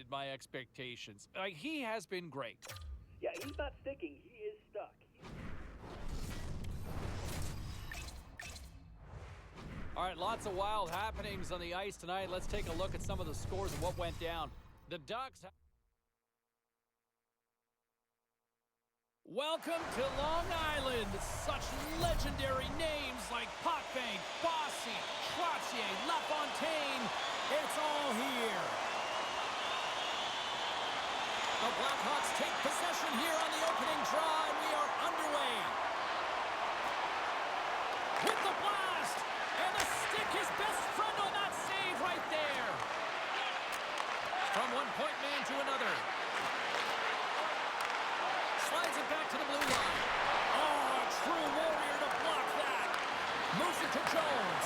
exceeded my expectations. He has been great. Yeah, he's not sticking. He is stuck. All right, lots of wild happenings on the ice tonight. Let's take a look at some of the scores and what went down. The Ducks... Welcome to Long Island. Such legendary names like Potvin, Bossy, Trottier, LaFontaine. It's all here. The Blackhawks take possession here on the opening draw, and we are underway. With the blast, and the stick, his best friend on that save right there. From one point man to another. Slides it back to the blue line. Oh, a true warrior to block that. Moves it to Jones.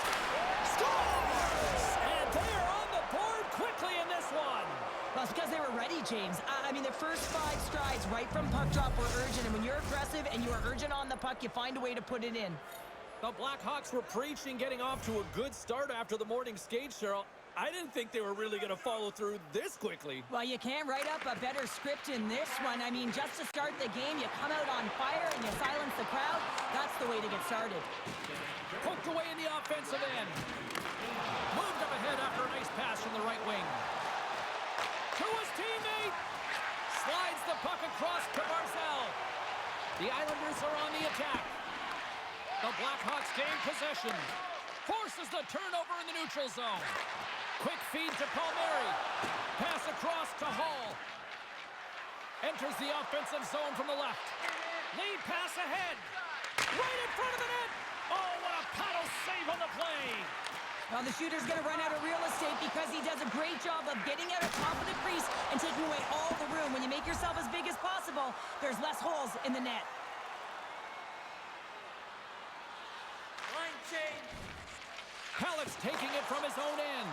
Scores! And they are on the board quickly in this one. Well, it's because they were ready, James. I mean, the first 5 strides right from puck drop were urgent, and when you're aggressive and you are urgent on the puck, you find a way to put it in. The Blackhawks were preaching getting off to a good start after the morning skate, Cheryl. I didn't think they were really going to follow through this quickly. Well, you can't write up a better script in this one. I mean, just to start the game, you come out on fire and you silence the crowd. That's the way to get started. Poked away in the offensive end. Moved up ahead after a nice pass from the right wing. To his teammate. Slides the puck across to Barzal. The Islanders are on the attack. The Blackhawks gain possession. Forces the turnover in the neutral zone. Quick feed to Palmieri. Pass across to Hall. Enters the offensive zone from the left. Lead pass ahead. Right in front of the net. Oh, what a paddle save on the play. Well, the shooter's going to run out of real estate because he does a great job of getting out of top of the crease and taking away all the room. When you make yourself as big as possible, there's less holes in the net. Line change. Hallett's taking it from his own end.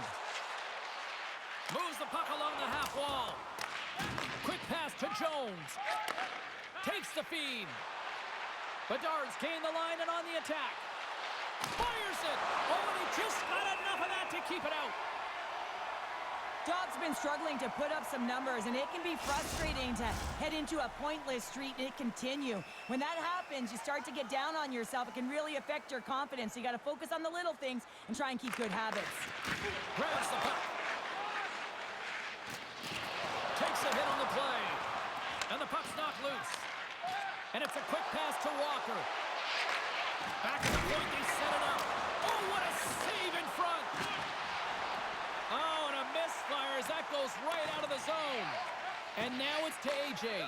Moves the puck along the half wall. Quick pass to Jones. Takes the feed. Bedard's gained the line and on the attack. Fires it. Oh, and he just got enough of that to keep it out. Dobbs been struggling to put up some numbers, and it can be frustrating to head into a pointless streak and it continue. When that happens, you start to get down on yourself. It can really affect your confidence. So you got to focus on the little things and try and keep good habits. Grabs the puck. Takes a hit on the play. And the puck's knocked loose. And it's a quick pass to Walker. Back at the point, they set it up. Oh, what a save in front. Oh, and a misfire as that goes right out of the zone. And now it's to AJ.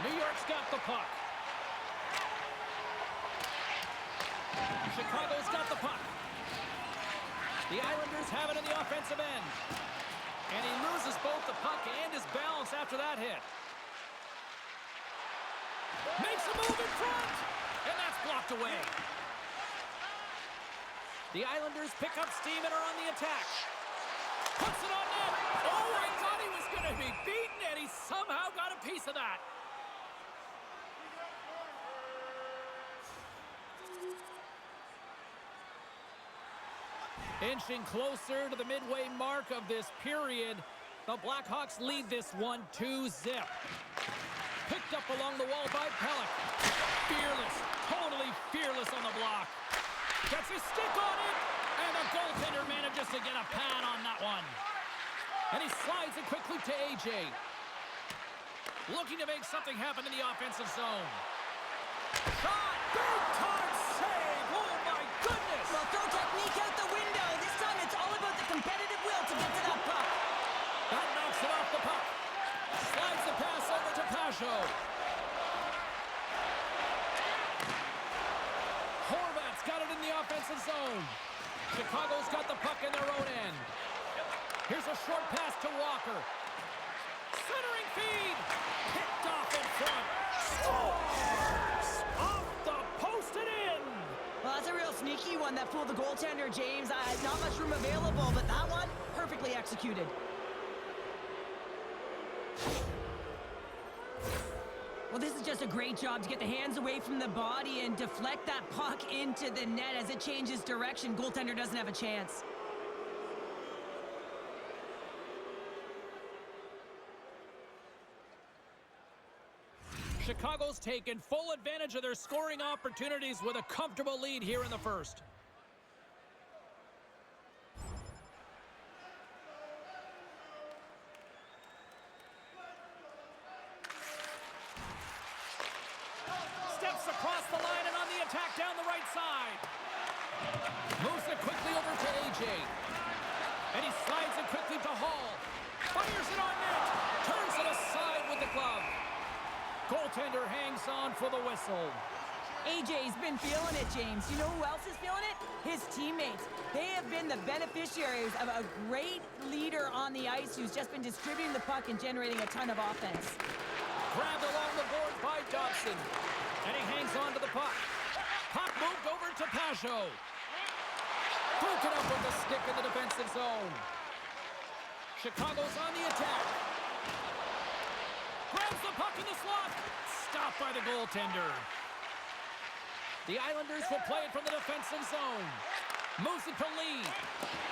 New York's got the puck. Chicago's got the puck. The Islanders have it in the offensive end. And he loses both the puck and his balance after that hit. Makes a move in front. And that's blocked away. The Islanders pick up steam and are on the attack. Puts it on net. Oh, I thought he was going to be beaten, and he somehow got a piece of that. Inching closer to the midway mark of this period, the Blackhawks lead this one 2-0. Picked up along the wall by Pelech. Fearless, totally fearless on the block. Gets his stick on it, and the goaltender manages to get a pad on that one. And he slides it quickly to AJ. Looking to make something happen in the offensive zone. Shot! Big time save! Oh my goodness! Well, throw technique out the window. This time it's all about the competitive will to get to that puck. That knocks it off the puck. Slides the pass over to Pajot. Horvat's got it in the offensive zone. Chicago's got the puck in their own end. Here's a short pass to Walker. Centering feed. Picked off in front. Scores! Off the post and in. Well, that's a real sneaky one that fooled the goaltender, James. Not much room available, but that one, perfectly executed. Well, this is just a great job to get the hands away from the body and deflect that puck into the net. As it changes direction, goaltender doesn't have a chance. Chicago's taken full advantage of their scoring opportunities with a comfortable lead here in the first. Steps across the line and on the attack down the right side. Moves it quickly over to AJ. And he slides it quickly to Hall. Fires it on net. Turns it aside with the glove. Goaltender hangs on for the whistle. AJ's been feeling it, James. You know who else is feeling it? His teammates. They have been the beneficiaries of a great leader on the ice who's just been distributing the puck and generating a ton of offense. Grabbed along the boards by Dobson. And he hangs on to the puck. Puck moved over to Pajot. Broken up with the stick in the defensive zone. Chicago's on the attack. Grabs the puck in the slot. Stopped by the goaltender. The Islanders will play it from the defensive zone. Moves it to Lee.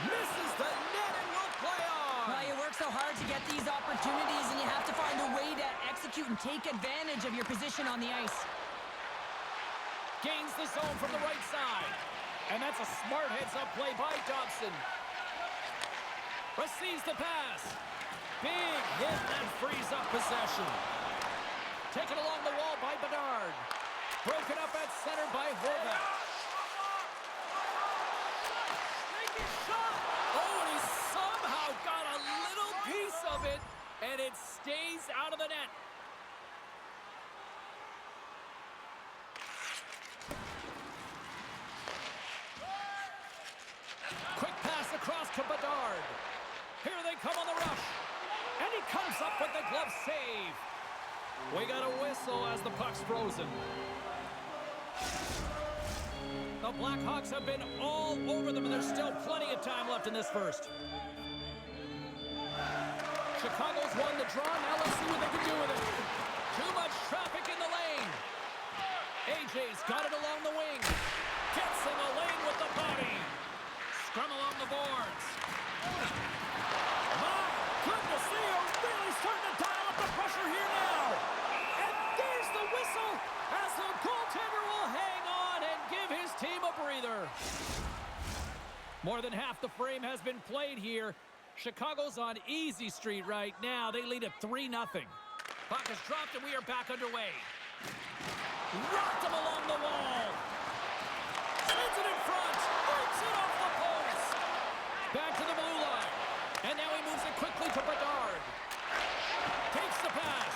Misses the net and will play on. Well, you work so hard to get these opportunities, and you have to find a way to execute and take advantage of your position on the ice. Gains the zone from the right side. And that's a smart heads-up play by Dobson. Receives the pass. Big hit that frees up possession. Taken along the wall by Bedard. Broken up at center by Horvath. Oh, and he somehow got a little piece of it, and it stays out of the net. Quick pass across to Bedard. Here they come on the rush. And he comes up with the glove save. We got a whistle as the puck's frozen. The Blackhawks have been all over them, and there's still plenty of time left in this first. Chicago's won the draw. Now let's see what they can do with it. Too much traffic in the lane. AJ's got it along the wing. Gets in the lane with the body. Scrum along the boards. My goodness, they are really starting to dial up the pressure here now. And there's the whistle as the goaltender will hang on and give his team a breather. More than half the frame has been played here. Chicago's on easy street right now. They lead at 3-0. Puck is dropped and we are back underway. Rocked him along the wall. Sends it in front. Breaks it off the post. Back to the blue line. And now he moves it quickly to Bedard. Takes the pass.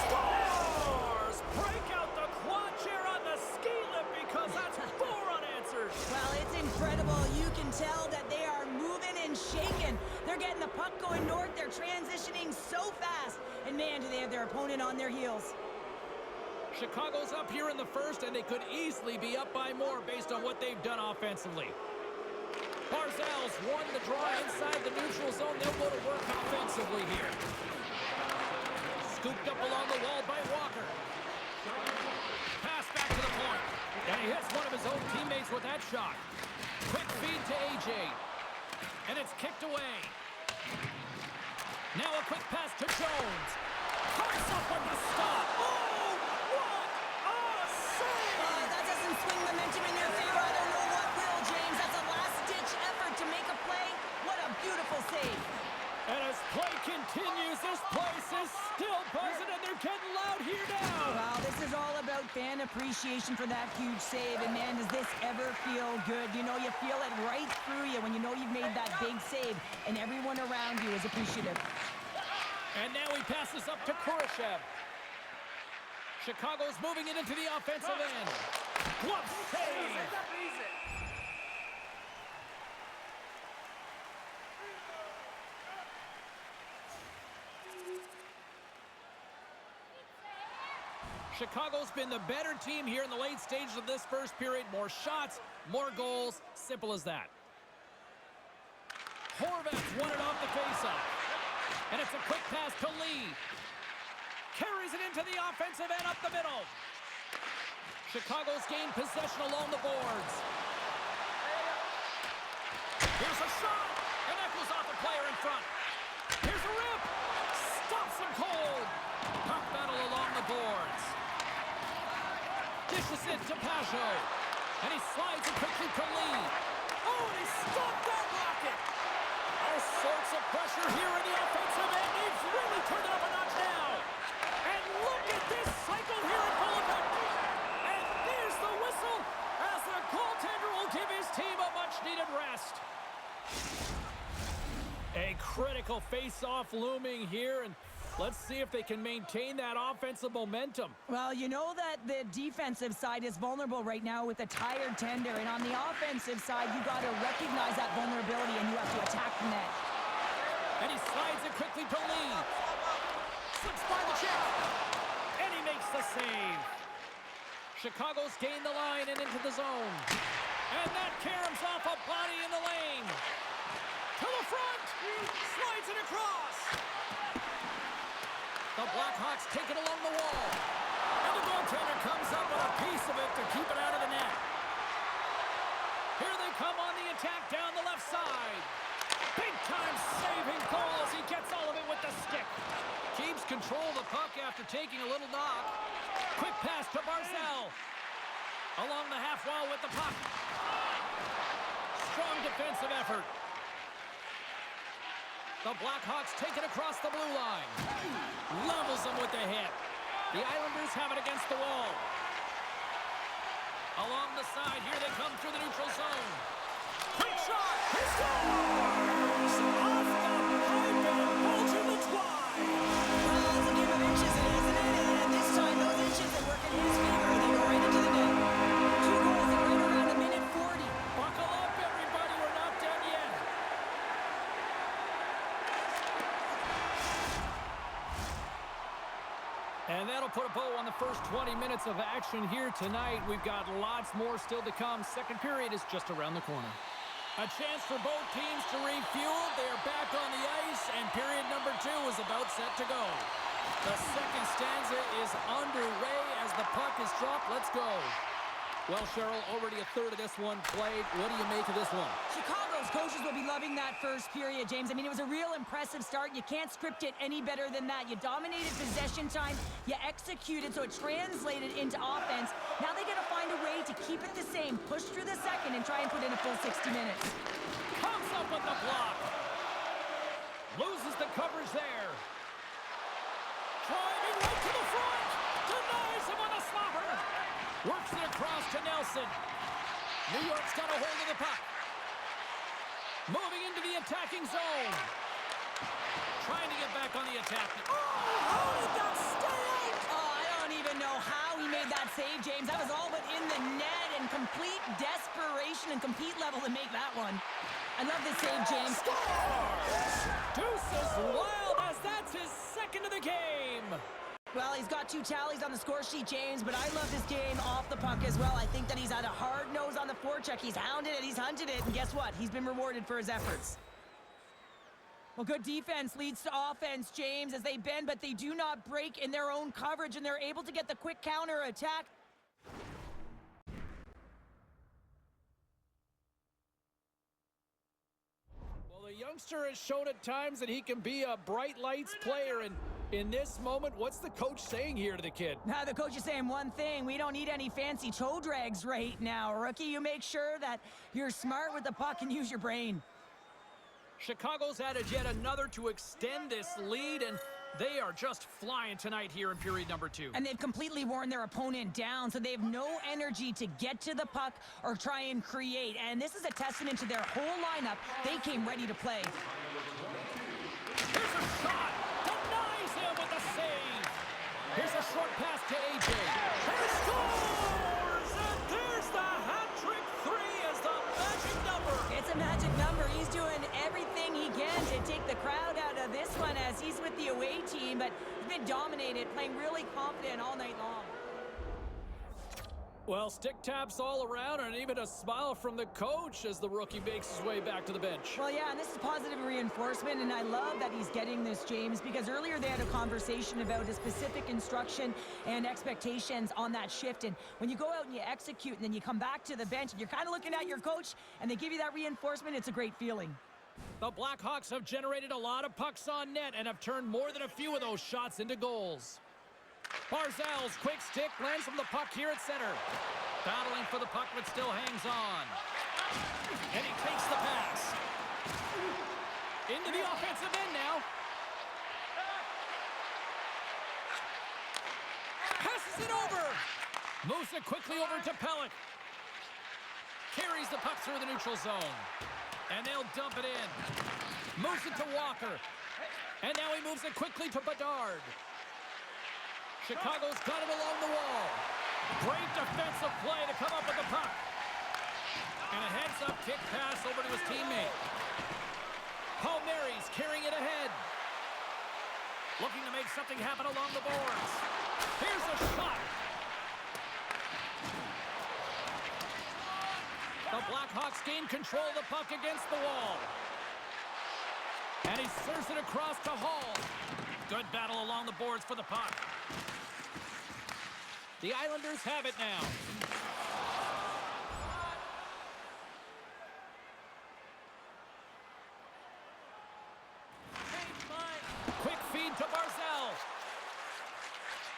Scores! Break out the quad chair on the ski lift because that's 4 unanswered. Well, it's incredible. You can tell that they are moving and shaking. They're getting the puck going north. They're transitioning so fast. And man, do they have their opponent on their heels. Chicago's up here in the first, and they could easily be up by more based on what they've done offensively. Barzal's won the draw inside the neutral zone. They'll go to work offensively here. Scooped up along the wall by Walker. Pass back to the point. And he hits one of his own teammates with that shot. Quick feed to AJ. And it's kicked away. Now a quick pass to Jones. Cuts up with the stop. Oh, what a save! That doesn't swing momentum in your favor. I don't know what will, James. That's a last-ditch effort to make a play. What a beautiful save. And as play continues, this place is still buzzing, and they're getting loud here now. Wow, this is all about fan appreciation for that huge save. And man, does this ever feel good. You know, you feel it right through you when you know you've made that big save, and everyone around you is appreciative. And now he passes up to Kurashev. Chicago's moving it into the offensive end. Glove save! Chicago's been the better team here in the late stages of this first period. More shots, more goals. Simple as that. Horvath won it off the faceoff. And it's a quick pass to Lee. Carries it into the offensive end up the middle. Chicago's gained possession along the boards. Here's a shot. And that goes off the player in front. Here's a rip. Stops him cold. Puck battle along the boards. Here's it to Pajot. And he slides it quickly to Lee. Oh, and he stopped that rocket. All sorts of pressure here in the offensive end. He's really turned it up a notch now. And look at this cycle here in full effect. And there's the whistle as the goaltender will give his team a much-needed rest. A critical face-off looming here, and let's see if they can maintain that offensive momentum. Well, you know that the defensive side is vulnerable right now with a tired tender, and on the offensive side, you got to recognize that vulnerability and you have to attack the net. And he slides it quickly to Lee. Slips by the check. And he makes the save. Chicago's gained the line and into the zone. And that caroms off a body in the lane. To the front. Slides it across. The Blackhawks take it along the wall. And the goaltender comes up with a piece of it to keep it out of the net. Here they come on the attack down the left side. Big-time saving goal as he gets all of it with the stick. Keeps control of the puck after taking a little knock. Quick pass to Barzal. Along the half wall with the puck. Strong defensive effort. The Blackhawks take it across the blue line. Levels them with the hit. The Islanders have it against the wall. Along the side, here they come through the neutral zone. Quick shot! He scores! Off the pipe and bulge in the twine! Well, it's a game of inches, isn't it? And this time, those inches that work in his favor, they go right into the net. 2 goals in right around a minute 40. Buckle up, everybody. We're not done yet. And that'll put a bow on the first 20 minutes of action here tonight. We've got lots more still to come. Second period is just around the corner. A chance for both teams to refuel. They're back on the ice, and period number 2 is about set to go. The second stanza is underway as the puck is dropped. Let's go. Well, Cheryl, already a third of this one played. What do you make of this one? Chicago's coaches will be loving that first period, James. I mean, it was a real impressive start. You can't script it any better than that. You dominated possession time. You executed, so it translated into offense. Now they got to find a way to keep it the same. Push through the second and try and put in a full 60 minutes. Comes up with the block. Loses the coverage there. Driving right to the front. Denies him on a slapper. Works it across to Nelson. New York's got a hold of the puck. Moving into the attacking zone. Trying to get back on the attack. Oh, how did that stay out? Oh, I don't even know how he made that save, James. That was all but in the net and complete desperation and complete level to make that one. I love this save, James. Scores! Deuces wild as that's his second of the game. Well, he's got 2 tallies on the score sheet, James, but I love this game off the puck as well. I think that he's had a hard nose on the forecheck. He's hounded it, he's hunted it, and guess what? He's been rewarded for his efforts. Well, good defense leads to offense, James, as they bend, but they do not break in their own coverage, and they're able to get the quick counter attack. Well, the youngster has shown at times that he can be a bright lights player, and in this moment, what's the coach saying here to the kid? Now, the coach is saying one thing. We don't need any fancy toe drags right now, rookie. You make sure that you're smart with the puck and use your brain. Chicago's added yet another to extend this lead, and they are just flying tonight here in period number 2. And they've completely worn their opponent down, so they have no energy to get to the puck or try and create. And this is a testament to their whole lineup. They came ready to play. Here's a shot. Denies him with a save. Here's a short pass to AJ. He scores! And there's the hat-trick 3 as the magic number. It's a magic number. He's doing everything he can to take the crowd out of this one as he's with the away team, but he's been dominated, playing really confident all night long. Well, stick taps all around and even a smile from the coach as the rookie makes his way back to the bench. Well, yeah, and this is positive reinforcement, and I love that he's getting this, James, because earlier they had a conversation about a specific instruction and expectations on that shift, and when you go out and you execute and then you come back to the bench and you're kind of looking at your coach and they give you that reinforcement, it's a great feeling. The Blackhawks have generated a lot of pucks on net and have turned more than a few of those shots into goals. Barzal's quick stick lands from the puck here at center. Battling for the puck, but still hangs on. And he takes the pass. Into the offensive end now. Passes it over. Moves it quickly over to Pellick. Carries the puck through the neutral zone. And they'll dump it in. Moves it to Walker. And now he moves it quickly to Bedard. Chicago's got it along the wall. Great defensive play to come up with the puck. And a heads-up kick pass over to his teammate. Palmieri's carrying it ahead. Looking to make something happen along the boards. Here's a shot. The Blackhawks gain control of the puck against the wall. And he serves it across to Hall. Good battle along the boards for the puck. The Islanders have it now. Quick feed to Barzal.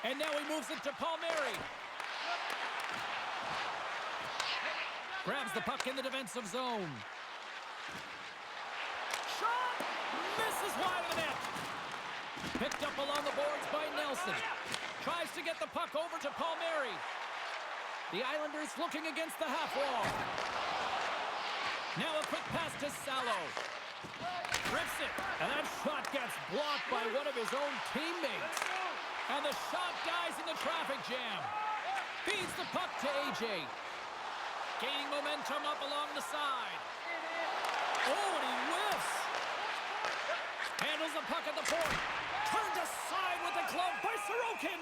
And now he moves it to Palmieri. Grabs the puck in the defensive zone. Shot! Misses wide of the net. Picked up along the boards by Nelson. Tries to get the puck over to Palmieri. The Islanders looking against the half wall. Now a quick pass to Salo. Rips it. And that shot gets blocked by one of his own teammates. And the shot dies in the traffic jam. Feeds the puck to AJ. Gaining momentum up along the side. Oh, and he whiffs. Handles the puck at the point. Turned aside with the glove by Sorokin.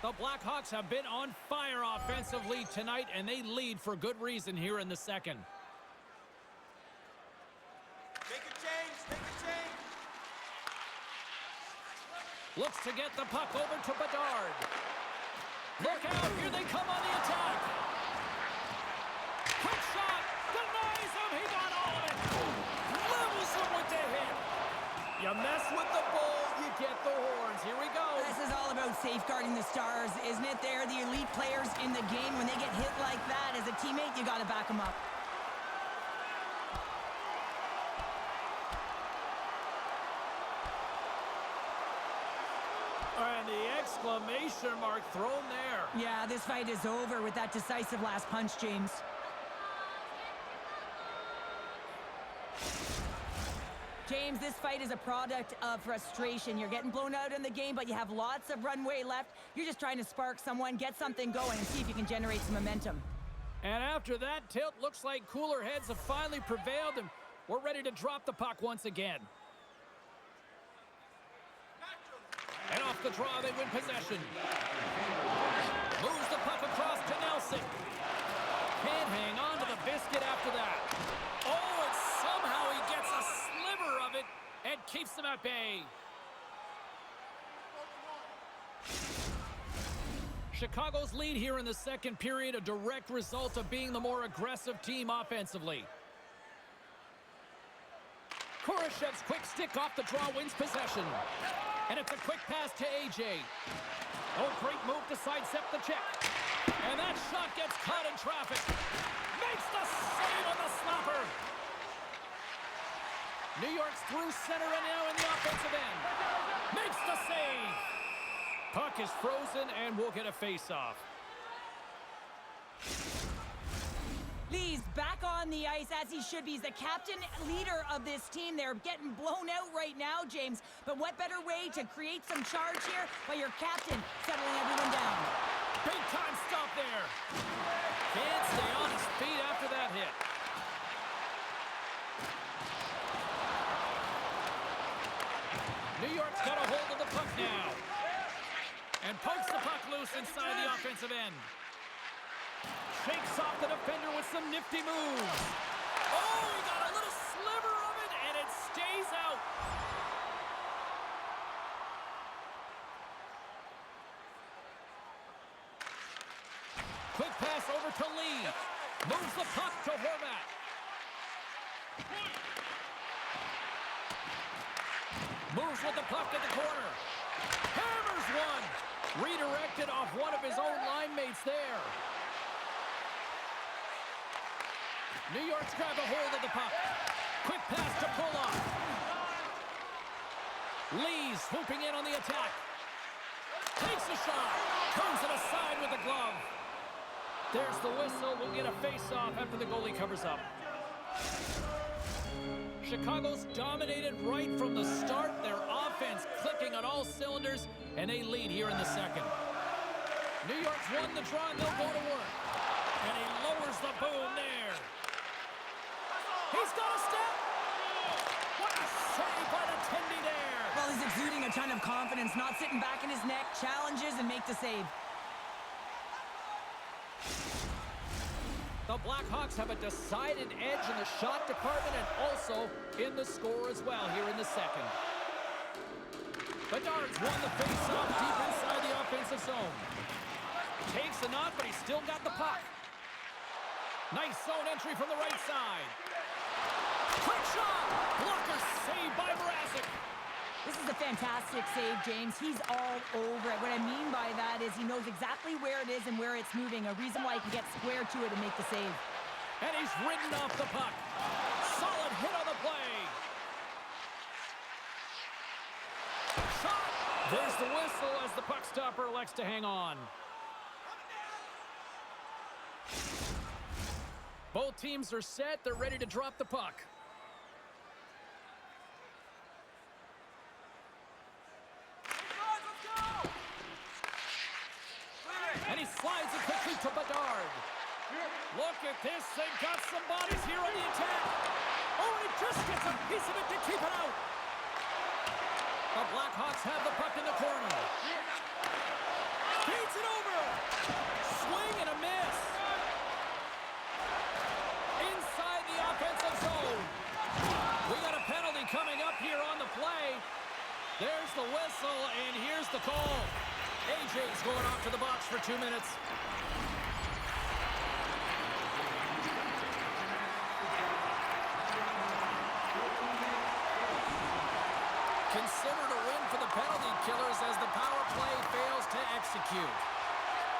The Blackhawks have been on fire offensively tonight, and they lead for good reason here in the second. Make a change, make a change. Looks to get the puck over to Bedard. Look out, here they come on the attack. Quick shot, denies him, he got all of it. Levels him with the hit. You mess with the bull, you get the horns. Here we go. This is all about safeguarding the stars, isn't it? They're the elite players in the game. When they get hit like that, as a teammate, you got to back them up. And the exclamation mark thrown there. Yeah, this fight is over with that decisive last punch, James. James, this fight is a product of frustration. You're getting blown out in the game, but you have lots of runway left. You're just trying to spark someone, get something going, and see if you can generate some momentum. And after that tilt, looks like cooler heads have finally prevailed, and we're ready to drop the puck once again. And off the draw, they win possession. Moves the puck across to Nelson. Can't hang on to the biscuit after that. Oh, and somehow he gets a sliver of it and keeps them at bay. Chicago's lead here in the second period, a direct result of being the more aggressive team offensively. Korashev's quick stick off the draw wins possession. And it's a quick pass to AJ. Oh, great move to sidestep the check. And that shot gets caught in traffic. Makes the save on the slapper. New York's through center and now in the offensive end. Makes the save. Puck is frozen and we'll get a face-off. Lee's back on the ice as he should be. He's the captain, leader of this team. They're getting blown out right now, James. But what better way to create some charge here by your captain settling everyone down? Big time stop there. Can't stay on his feet after that hit. New York's got a hold of the puck now. And pokes the puck loose inside the offensive end. Shakes off the defender with some nifty moves. Oh, he got a little sliver of it, and it stays out. Quick pass over to Lee. Moves the puck to Horvat. Moves with the puck at the corner. Hammers one. Redirected off one of his own line mates there. New York's grabbed a hold of the puck. Quick pass to Pulock. Lee's swooping in on the attack. Takes a shot. Turns it aside with the glove. There's the whistle. We'll get a face-off after the goalie covers up. Chicago's dominated right from the start. Their offense clicking on all cylinders, and they lead here in the second. New York's won the draw, and they'll go to work. And he lowers the boom there. He's got a step. What a save by the Tendy there. Well, he's exuding a ton of confidence, not sitting back in his neck, challenges and make the save. The Blackhawks have a decided edge in the shot department and also in the score as well here in the second. Bedard's won the face-off deep inside the offensive zone. Takes a knock, but he's still got the puck. Nice zone entry from the right side. Quick shot! Blocker saved by Mrazek. This is a fantastic save, James. He's all over it. What I mean by that is he knows exactly where it is and where it's moving. A reason why he can get square to it and make the save. And he's ridden off the puck. Solid hit on the play. Shot! There's the whistle as the puck stopper elects to hang on. Both teams are set. They're ready to drop the puck. And he slides it quickly to Bedard. Look at this. They've got some bodies here on the attack. Oh, and he just gets a piece of it to keep it out. The Blackhawks have the puck in the corner. Beats it over. Swing and a miss. Inside the offensive zone. We got a penalty coming up here on the play. There's the whistle, and here's the call. AJ's going off to the box for 2 minutes. Considered a win for the penalty killers as the power play fails to execute.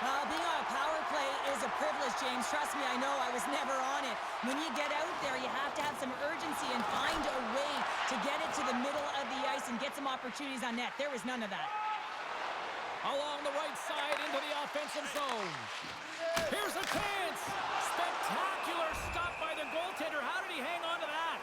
Being on a power play is a privilege, James. Trust me, I know. I was never on it. When you get out there, you have to have some urgency and find a way to get it to the middle of the ice and get some opportunities on net. There was none of that. Along the right side into the offensive zone. Here's a chance. Spectacular stop by the goaltender. How did he hang on to that?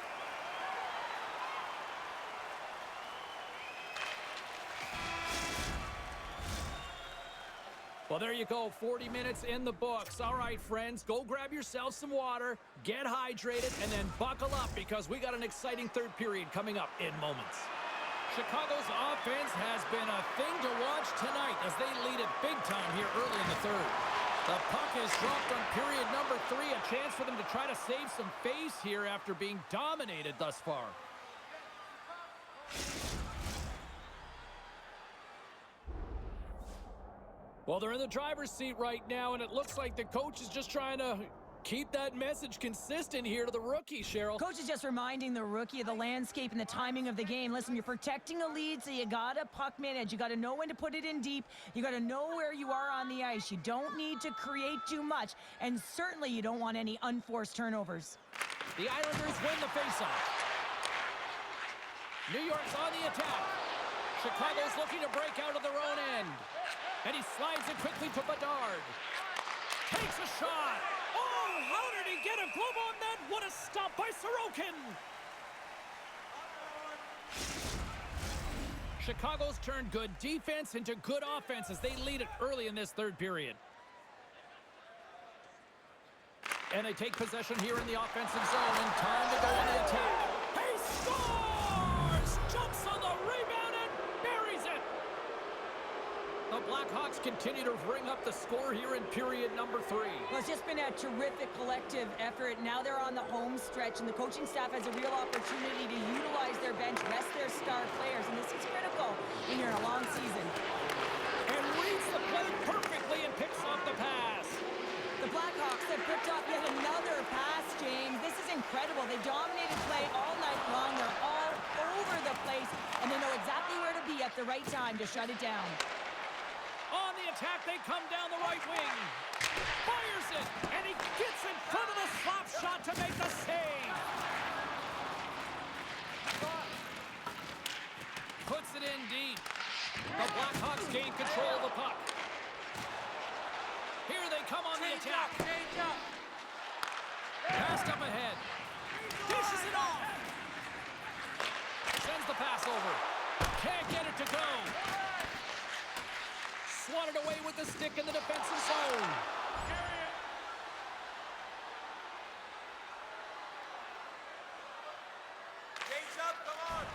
Well, there you go. 40 minutes in the books. All right, friends, go grab yourself some water, get hydrated, and then buckle up because we got an exciting third period coming up in moments. Chicago's offense has been a thing to watch tonight as they lead it big time here early in the third. The puck is dropped on period number 3, a chance for them to try to save some face here after being dominated thus far. Well, they're in the driver's seat right now, and it looks like the coach is just trying to keep that message consistent here to the rookie, Cheryl. Coach is just reminding the rookie of the landscape and the timing of the game. Listen, you're protecting a lead, so you got to puck manage. You got to know when to put it in deep. You got to know where you are on the ice. You don't need to create too much, and certainly you don't want any unforced turnovers. The Islanders win the faceoff. New York's on the attack. Chicago's looking to break out of their own end. And he slides it quickly to Bedard. Takes a shot. Oh, how did he get a glove on that? What a stop by Sorokin. Chicago's turned good defense into good offense as they lead it early in this third period. And they take possession here in the offensive zone, and time to go on the attack. He scores! Jumps on the rebound and buries it! The Blackhawks continue to ring up the score here in period number 3. Well, it's just been a terrific collective effort. Now they're on the home stretch, and the coaching staff has a real opportunity to utilize their bench, rest their star players, and this is critical when you're in a long season. And reads the play perfectly and picks off the pass. The Blackhawks have picked up yet another pass, James. This is incredible. They dominated play all night long. They're all over the place, and they know right time to shut it down. On the attack, they come down the right wing. Fires it, and he gets in front of the slap shot to make the save. Puts it in deep. The Blackhawks gain control of the puck. Here they come on the attack. Change up. Passed up ahead. Dishes it off. Sends the pass over. Can't get it to go. Swatted away with the stick in the defensive zone. Change up, come on.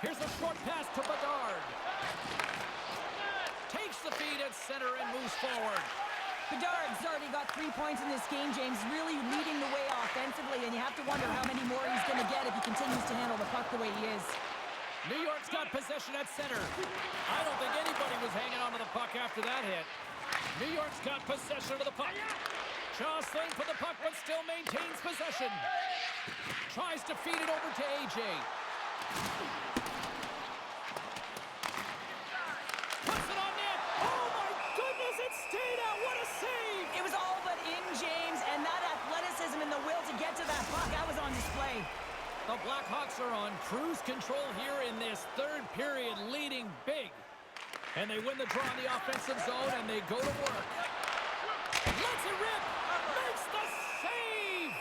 Here's a short pass to Bedard. Takes the feed at center and moves forward. Bedard's already got 3 points in this game, James, really leading the way offensively, and you have to wonder how many more he's going to get if he continues to handle the puck the way he is. New York's got possession at center. I don't think anybody was hanging onto the puck after that hit. New York's got possession of the puck. Jostling for the puck, but still maintains possession. Tries to feed it over to AJ. Puts it on net. Oh my goodness, it stayed out. What a save! It was all but in, James, and that athleticism and the will to get to that puck, that was on display. The Blackhawks are on cruise control here in this third period, leading big. And they win the draw in the offensive zone, and they go to work. Lets it rip! Makes the save!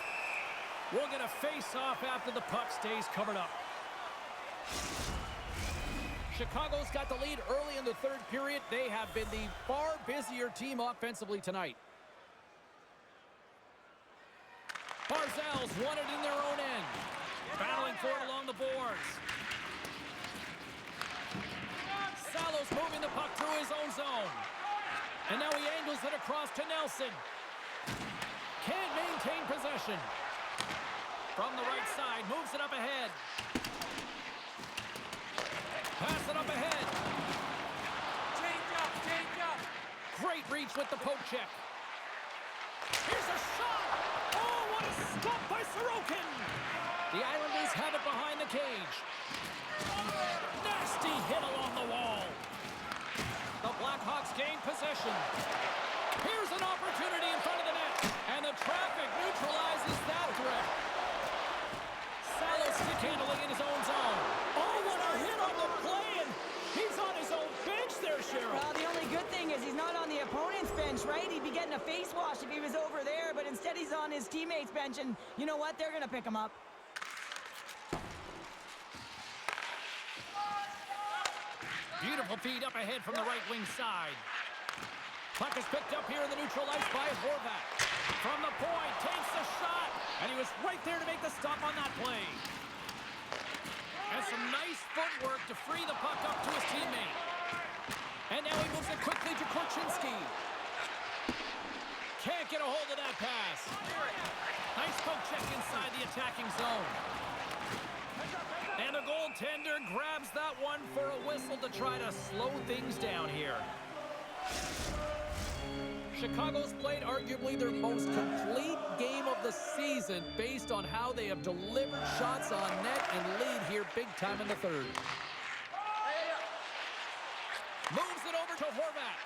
We'll get a face-off after the puck stays covered up. Chicago's got the lead early in the third period. They have been the far busier team offensively tonight. Barzal's won it in their own end. Battling for it along the boards. Salo's moving the puck through his own zone. And now he angles it across to Nelson. Can't maintain possession. From the right side, moves it up ahead. Pass it up ahead. Change up, change up. Great reach with the poke check. Here's a shot. Oh, what a stop by Sorokin. The Islanders have it behind the cage. Nasty hit along the wall. The Blackhawks gain possession. Here's an opportunity in front of the net. And the traffic neutralizes that threat. Salo stick handling in his own zone. Oh, what a hit on the play. And he's on his own bench there, Cheryl. Well, the only good thing is he's not on the opponent's bench, right? He'd be getting a face wash if he was over there, but instead he's on his teammates' bench, and you know what? They're going to pick him up. Beautiful feed up ahead from the right wing side. Puck is picked up here in the neutral ice by Horvat. From the point, takes the shot, and he was right there to make the stop on that play. And some nice footwork to free the puck up to his teammate. And now he moves it quickly to Korchinski. Can't get a hold of that pass. Nice poke check inside the attacking zone. And the goaltender grabs that one for a whistle to try to slow things down here. Chicago's played arguably their most complete game of the season based on how they have delivered shots on net and lead here big time in the third. Moves it over to Horvat.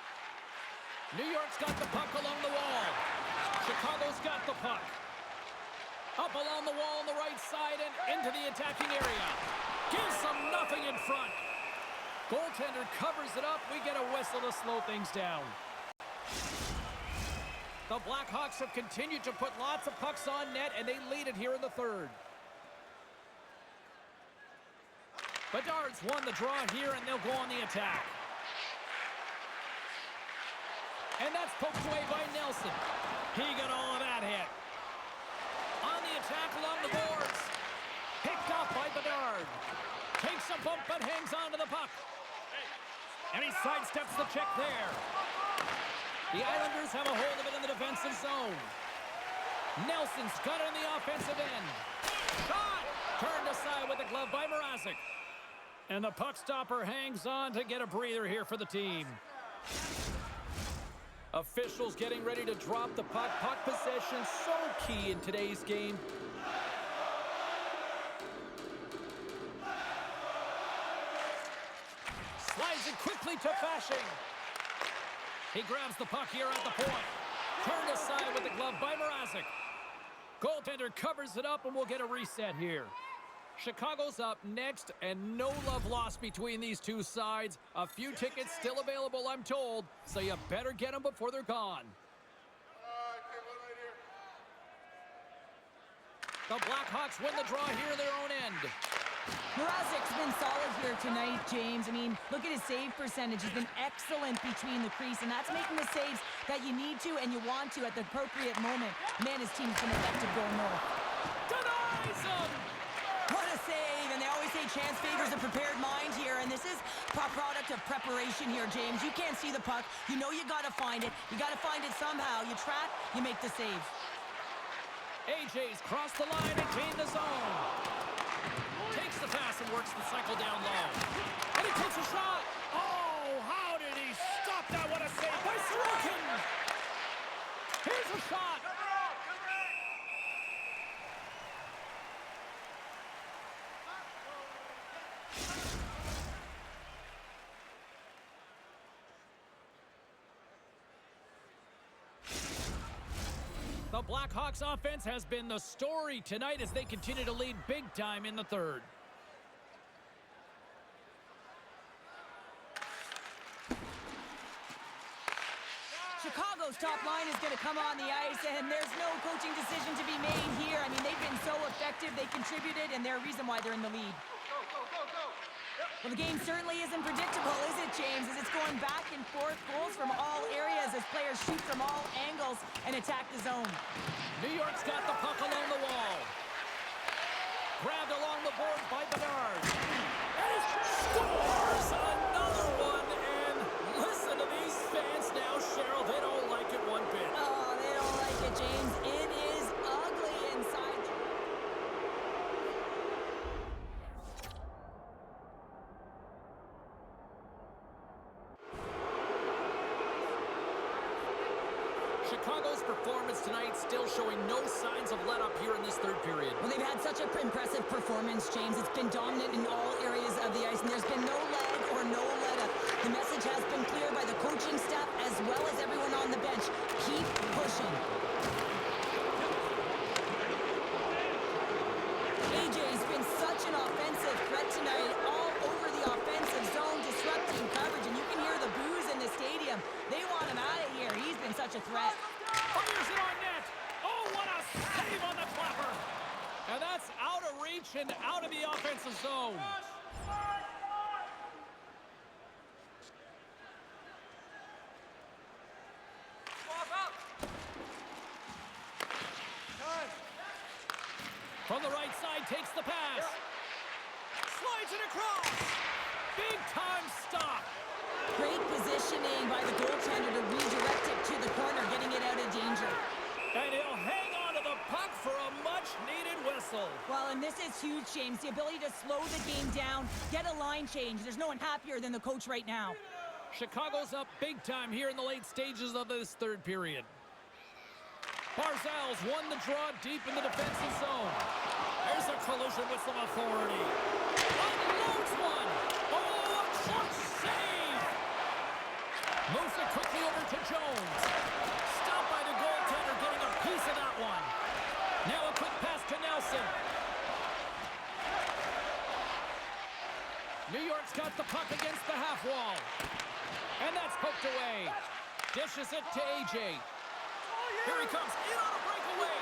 New York's got the puck along the wall. Chicago's got the puck. Up along the wall on the right side and into the attacking area. Gives them nothing in front. Goaltender covers it up. We get a whistle to slow things down. The Blackhawks have continued to put lots of pucks on net, and they lead it here in the third. Bedard's won the draw here, and they'll go on the attack. And that's poked away by Nelson. He got all of that hit. On the attack along the boards. Picked up by Bedard. Takes a bump but hangs on to the puck. And he sidesteps the check there. The Islanders have a hold of it in the defensive zone. Nelson's got it in the offensive end. Shot! Turned aside with the glove by Mrazek. And the puck stopper hangs on to get a breather here for the team. Officials getting ready to drop the puck. Puck possession so key in today's game. Slides it quickly to Fashing. He grabs the puck here at the point. Turned aside with the glove by Mrazek. Goaltender covers it up, and we'll get a reset here. Chicago's up next, and no love lost between these two sides. A few tickets still available, I'm told, so you better get them before they're gone. The Blackhawks win the draw here in their own end. Mrazek's been solid here tonight, James. I mean, look at his save percentage. He's been excellent between the crease, and that's making the saves that you need to and you want to at the appropriate moment. Man, his team's been effective going north. Denies him! What a save, and they always say chance favors a prepared mind here, and this is a product of preparation here, James. You can't see the puck. You know you got to find it. You got to find it somehow. You track, you make the save. AJ's crossed the line and gained the zone. Takes the pass and works the cycle down low. And he takes a shot. Oh, how did he stop that? What a save by Sorokin. Here's a shot. The Blackhawks offense has been the story tonight as they continue to lead big time in the third. Chicago's top line is going to come on the ice, and there's no coaching decision to be made here. I mean, they've been so effective, they contributed, and they're a reason why they're in the lead. Well, the game certainly isn't predictable, is it, James? As it's going back and forth, goals from all areas as players shoot from all angles and attack the zone. New York's got the puck along the wall. Grabbed along the board by Bedard. And he scores another one. And listen to these fans now, Cheryl. They don't like it one bit. Oh, they don't like it, James. It is ugly inside. Chicago's performance tonight still showing no signs of let-up here in this third period. Well, they've had such an impressive performance, James. It's been dominant in all areas of the ice, and there's been no lag or no let-up. The message has been clear by the coaching staff as well as everyone on the bench. Keep pushing. AJ's been such an offensive threat tonight, all over the offensive zone, disrupting coverage, and you can hear the boos in the stadium. They want him out of here. He's been such a threat. Fires it on net. Oh, what a save on the clapper. And that's out of reach and out of the offensive zone. From the right side, takes the pass. Slides it across. Big time stop. Great positioning by the goaltender to redirect it to the corner, getting it out of danger. And he'll hang on to the puck for a much-needed whistle. Well, and this is huge, James. The ability to slow the game down, get a line change. There's no one happier than the coach right now. Chicago's up big time here in the late stages of this third period. Barzal's won the draw deep in the defensive zone. There's a collision with some authority. Unloads one. Oh, a clutch save. Moves it quickly over to Jones. Stopped by the goaltender, getting a piece of that one. Now a quick pass to Nelson. New York's got the puck against the half wall. And that's poked away. Dishes it to AJ. Here he comes, in on a breakaway.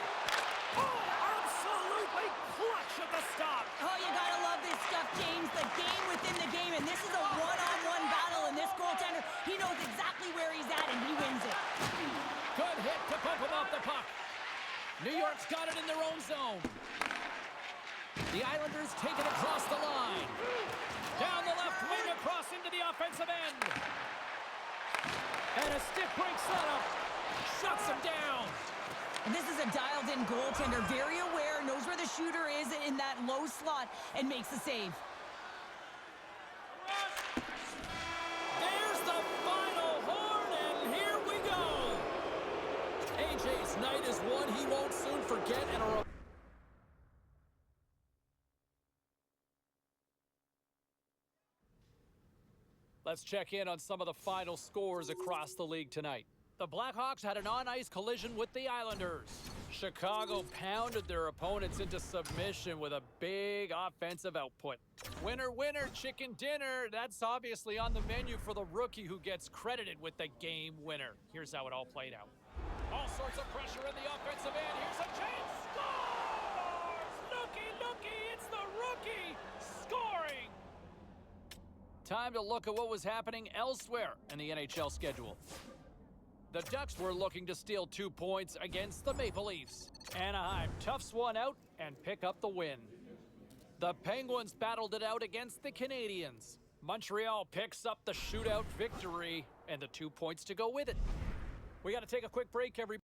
Oh, absolutely clutch at the stop. Oh, you gotta love this stuff, James. The game within the game, and this is a one-on-one battle, and this goaltender, he knows exactly where he's at, and he wins it. Good hit to bump him off the puck. New York's got it in their own zone. The Islanders take it across the line. Down the left wing, across into the offensive end. And a stiff break setup. Shuts him down. And this is a dialed-in goaltender, very aware, knows where the shooter is in that low slot, and makes the save. There's the final horn, and here we go. AJ's night is one he won't soon forget, and a Let's check in on some of the final scores across the league tonight. The Blackhawks had an on-ice collision with the Islanders. Chicago pounded their opponents into submission with a big offensive output. Winner, winner, chicken dinner. That's obviously on the menu for the rookie who gets credited with the game winner. Here's how it all played out. All sorts of pressure in the offensive end. Here's a chance. Scores! Looky, looky, it's the rookie scoring. Time to look at what was happening elsewhere in the NHL schedule. The Ducks were looking to steal 2 points against the Maple Leafs. Anaheim toughs one out and pick up the win. The Penguins battled it out against the Canadiens. Montreal picks up the shootout victory and the 2 points to go with it. We got to take a quick break, everybody.